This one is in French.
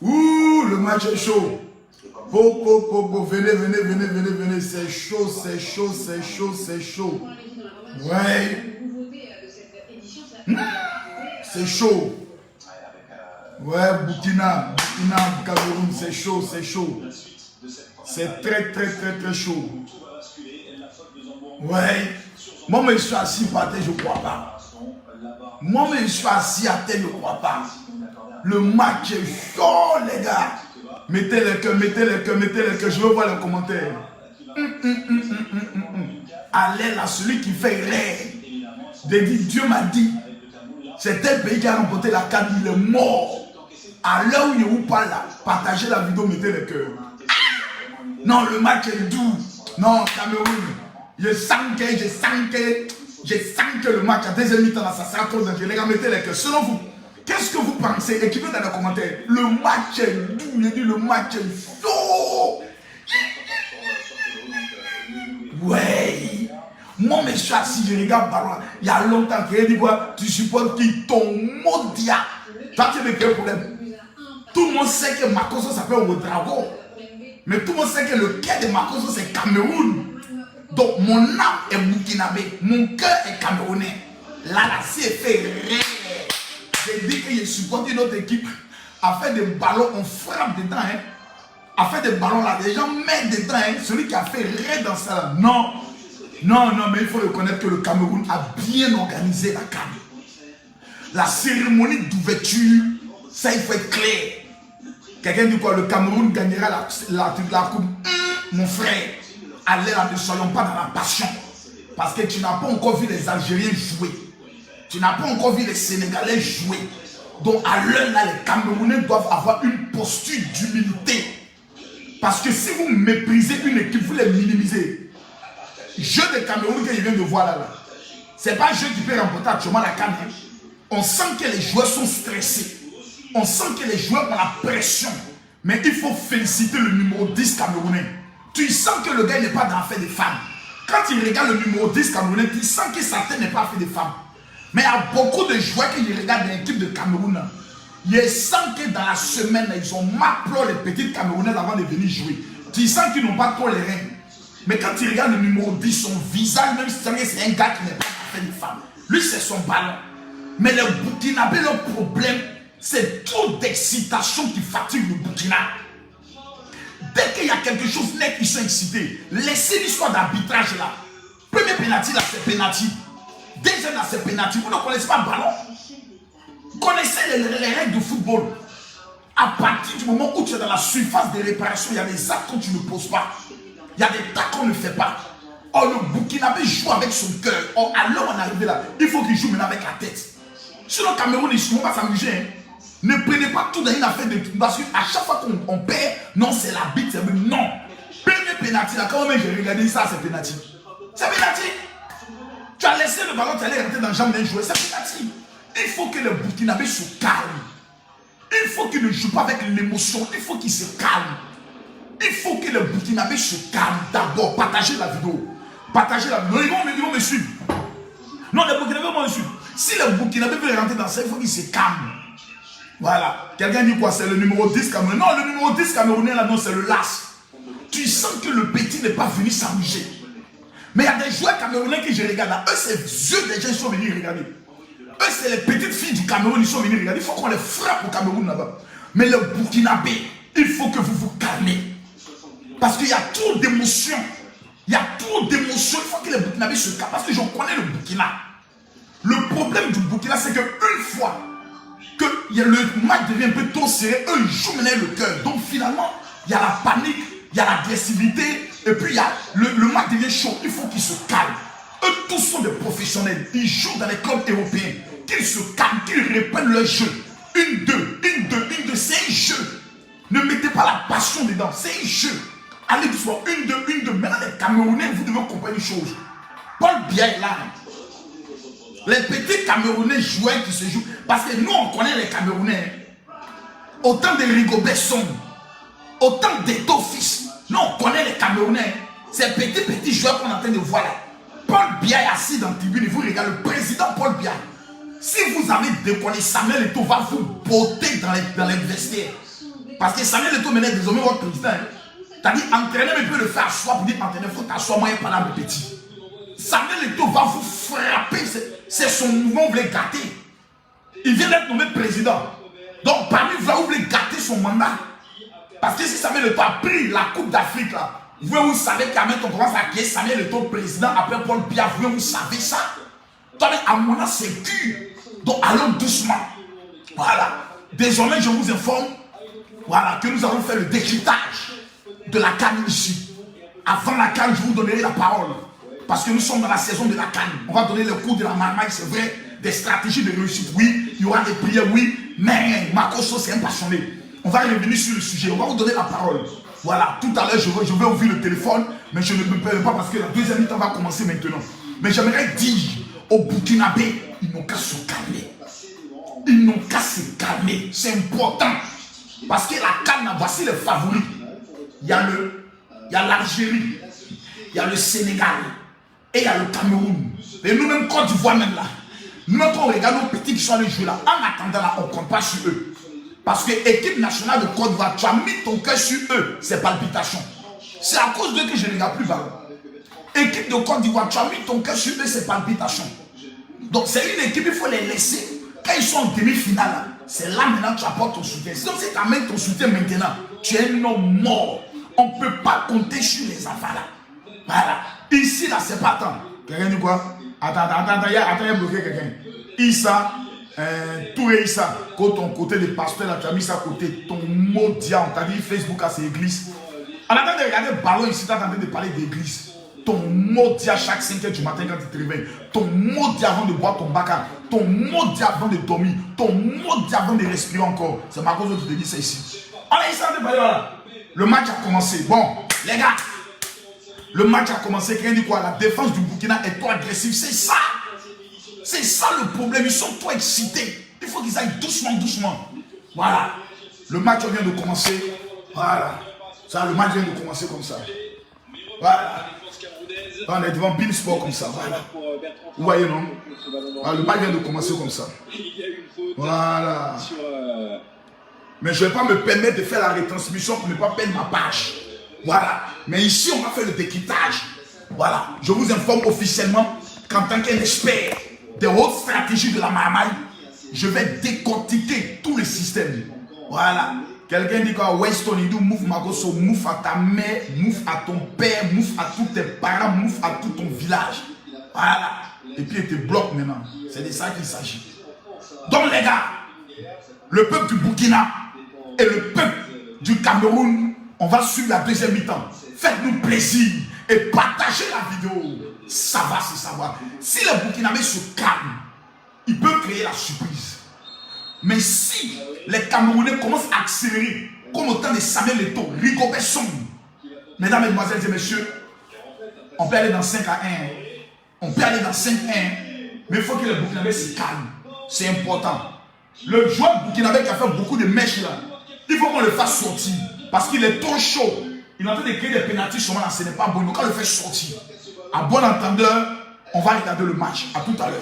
Ouh, le match est chaud. Venez. C'est chaud. Ouais. C'est chaud. Ouais, Burkina, Cameroun, c'est chaud. C'est très chaud. Ouais. Moi, je suis assis par terre, je ne crois pas. Moi, je suis assis à terre, je ne crois pas. Le match est chaud, les gars. Mettez les cœurs. Je veux voir les commentaires. Allez là, celui qui fait rire. Dieu m'a dit. C'est tel pays qui a remporté la CAN, il est mort. À l'heure où je vous parle là, partagez la vidéo, mettez les cœurs. Non, le match est doux. Non, Cameroun. Je sens que le match à deuxième mi-temps, ça sera trop dangereux. Les gars, mettez les cœurs. Selon vous, qu'est-ce que vous pensez? Écrivez dans les commentaires. Le match est doux. Je dis le match est chaud. Ouais. Moi, je suis assis, je regarde ballon. Il y a longtemps que je dis quoi? Tu supportes qui? Ton Modia. Toi, tu veux quel problème? Tout le monde sait que Makosso s'appelle Ouedraogo. Mais tout le monde sait que le cœur de Makosso, c'est Cameroun. Donc, mon âme est burkinabé. Mon cœur est camerounais. Là, c'est fait rire. J'ai dit que je supporte une autre équipe. A fait des ballons, on frappe dedans. Hein. A fait des ballons là, les gens mettent dedans. Hein. Celui qui a fait rire dans ça. Non, mais il faut reconnaître que le Cameroun a bien organisé la CAN. La cérémonie d'ouverture, ça il faut être clair. Quelqu'un dit quoi? Le Cameroun gagnera la coupe. Mon frère, allez là, ne soyons pas dans la passion. Parce que tu n'as pas encore vu les Algériens jouer. Tu n'as pas encore vu les Sénégalais jouer. Donc à l'heure là, les Camerounais doivent avoir une posture d'humilité. Parce que si vous méprisez une équipe, vous les minimisez. Jeu de Cameroun que je viens de voir là. Ce n'est pas un jeu qui peut remporter actuellement la CAN. On sent que les joueurs sont stressés. On sent que les joueurs ont la pression. Mais il faut féliciter le numéro 10 camerounais. Tu sens que le gars n'est pas dans l'affaire des femmes. Quand il regarde le numéro 10 camerounais, tu sens que sa tête n'est pas affaire des femmes. Mais il y a beaucoup de joueurs qui regardent dans l'équipe de Cameroun. Je sens que dans la semaine, ils ont mappé les petites Camerounaises avant de venir jouer. Tu sens qu'ils n'ont pas trop les reins. Mais quand il regarde le numéro 10, son visage, même si c'est un gars qui n'est pas fait une femme, lui c'est son ballon. Mais le Burkinabé, le problème, c'est trop d'excitation qui fatigue le Burkina. Dès qu'il y a quelque chose net, ils sont excités. Laissez l'histoire d'arbitrage là. Premier pénalty là, c'est pénalty. Deuxième là, c'est pénalty. Vous ne connaissez pas le ballon. Vous connaissez les règles du football. À partir du moment où tu es dans la surface de réparation, il y a des actes que tu ne poses pas. Il y a des tas qu'on ne fait pas. Or, le Burkinabé joue avec son cœur. Or, à l'heure où on est arrivé là, il faut qu'il joue maintenant avec la tête. Sur le Cameroun, ils ne vont pas s'amuser. Hein. Ne prenez pas tout dans une affaire de tout. Parce qu'à chaque fois qu'on perd, non, c'est la bite. Non. Premier pénalty, là, quand même, j'ai regardé ça, c'est pénalty. C'est pénalty. Tu as laissé le ballon, tu allais rentrer dans le jambe d'un joueur. C'est pénalty. Il faut que le Burkinabé se calme. Il faut qu'il ne joue pas avec l'émotion. Il faut qu'il se calme. Il faut que le Burkinabé se calme d'abord. Partagez la vidéo. Partagez la vidéo. Ils vont me suivre. Non, les Burkinabés vont me suivre. Si le Burkinabé veut rentrer dans ça, il faut qu'il se calme. Voilà. Quelqu'un dit quoi? C'est le numéro 10 camerounais. Non, le numéro 10 camerounais, là, non, c'est le LAS. Tu sens que le petit n'est pas venu s'amuser. Mais il y a des joueurs camerounais que je regarde là. Eux, c'est vieux déjà, ils sont venus regarder. Eux, c'est les petites filles du Cameroun, ils sont venus regarder. Il faut qu'on les frappe au Cameroun là-bas. Mais le Burkinabé, il faut que vous vous calmez. Parce qu'il y a trop d'émotions. Il y a trop d'émotions. Il faut que les Burkinabés se calment. Parce que j'en connais le Burkina. Le problème du Burkina, c'est qu'une fois que le match devient un peu trop serré, eux, ils jouent maintenant le cœur. Donc finalement, il y a la panique, il y a l'agressivité, et puis il y a le match devient chaud. Il faut qu'ils se calment. Eux tous sont des professionnels. Ils jouent dans les clubs européens. Qu'ils se calment, qu'ils reprennent leur jeu. Une, deux, c'est un jeu. Ne mettez pas la passion dedans, c'est un jeu. Allez doucement, une, deux. Maintenant, les Camerounais, vous devez comprendre une chose. Paul Biya est là. Les petits Camerounais joueurs qui se jouent. Parce que nous, on connaît les Camerounais. Autant de Rigobert Song, autant d'Eto Fils. Nous, on connaît les Camerounais. Ces petits joueurs qu'on est en train de voir là. Paul Biya est assis dans la tribune. Vous regardez le président Paul Biya. Si vous avez déconné, Samuel Eto'o va vous botter dans les vestiaires. Parce que Samuel Eto'o menait désormais votre président. C'est-à-dire, entraîner un peu le faire asseoir pour dire entraîner, il faut t'asseoir, moi, pas là, petit. Samuel Eto'o va vous frapper. C'est son mouvement, vous voulez gâter. Il vient d'être nommé président. Donc, parmi vous, vous voulez gâter son mandat. Parce que si Samuel Eto'o a pris la Coupe d'Afrique, là, vous savez qu'à on commence à créer Samuel Eto'o président après Paul Biya, vous savez ça. Donc, à mon âge, c'est cul. Donc, allons doucement. Voilà. Désormais, je vous informe, voilà, que nous allons faire le décryptage de la CAN ici. Avant la CAN, je vous donnerai la parole. Parce que nous sommes dans la saison de la CAN. On va donner le cours de la marmaille, c'est vrai. Des stratégies de réussite, oui. Il y aura des prières, oui. Mais Makoso, c'est un passionné. On va revenir sur le sujet. On va vous donner la parole. Voilà. Tout à l'heure, je vais ouvrir le téléphone. Mais je ne me perds pas parce que la deuxième mi-temps va commencer maintenant. Mais j'aimerais dire aux Burkinabés, ils n'ont qu'à se calmer. Ils n'ont qu'à se calmer. C'est important. Parce que la CAN, voici les favoris. Il y a l'Algérie, il y a le Sénégal et il y a le Cameroun. Et nous-mêmes, Côte d'Ivoire, même là. Nous, quand on regarde nos petits qui sont allés jouer là, en attendant là, on ne compte pas sur eux. Parce que l'équipe nationale de Côte d'Ivoire, tu as mis ton cœur sur eux, c'est palpitation. C'est à cause d'eux que je ne regarde plus ballon. Équipe de Côte d'Ivoire, tu as mis ton cœur sur eux, c'est palpitation. Donc c'est une équipe, il faut les laisser. Quand ils sont en demi-finale, c'est là maintenant que tu apportes ton soutien. Sinon, si tu amènes ton soutien maintenant, tu es un homme mort. On ne peut pas compter sur les enfants là. Voilà. Ici, là, c'est pas tant. Quelqu'un dit quoi? Attends, il y a bloqué quelqu'un. Issa, Touré Issa, quand ton côté des pasteurs là, tu as mis ça à côté. Ton mot diable, tu as dit Facebook à ses églises. En attendant de regarder le ballon ici, tu es en train de parler d'église. Ton maudit à chaque 5h du matin quand tu te réveilles. Ton maudit avant de boire ton bacar. Ton maudit avant de dormir. Ton maudit avant de respirer encore. C'est ma cause qui te dit ça ici. On est ici en train de parler là. Le match a commencé. Bon, les gars. Le match a commencé. Quelqu'un dit quoi? La défense du Burkina est trop agressive. C'est ça. C'est ça le problème. Ils sont trop excités. Il faut qu'ils aillent doucement, doucement. Voilà. Le match vient de commencer. Voilà. Ça, le match vient de commencer comme ça. Voilà. On est devant Bein Sport comme ça. Voilà. Vous voyez, non? Voilà, le match vient de commencer comme ça. Voilà. Mais je ne vais pas me permettre de faire la retransmission pour ne pas perdre ma page. Voilà. Mais ici, on va faire le décryptage. Voilà. Je vous informe officiellement qu'en tant qu'expert des hautes stratégies de la marmaille, je vais décortiquer tout le système. Voilà. Quelqu'un dit quoi? Weston, il dit mouf Makoso, mouf à ta mère, mouf à ton père, mouf à tous tes parents, mouf à tout ton village. Voilà. Et puis il te bloque maintenant. C'est de ça qu'il s'agit. Donc les gars, le peuple du Burkina et le peuple du Cameroun, on va suivre la deuxième mi-temps. Faites-nous plaisir et partagez la vidéo. Ça va, c'est savoir. Si les Burkinabés se calment, ils peuvent créer la surprise. Mais si les Camerounais commencent à accélérer, comme au temps de Samuel Eto'o, Rigobert Song, mesdames, mesdemoiselles et messieurs, on peut aller dans 5-1. On peut aller dans 5-1. Mais il faut que les Burkinabés se calment. C'est important. Le joueur burkinabé qui a fait beaucoup de mèches là, il faut qu'on le fasse sortir. Parce qu'il est trop chaud. Il est en train de créer des pénaltys sur moi là, ce n'est pas bon. Donc on le fait sortir. À bon entendeur, on va regarder le match. À tout à l'heure.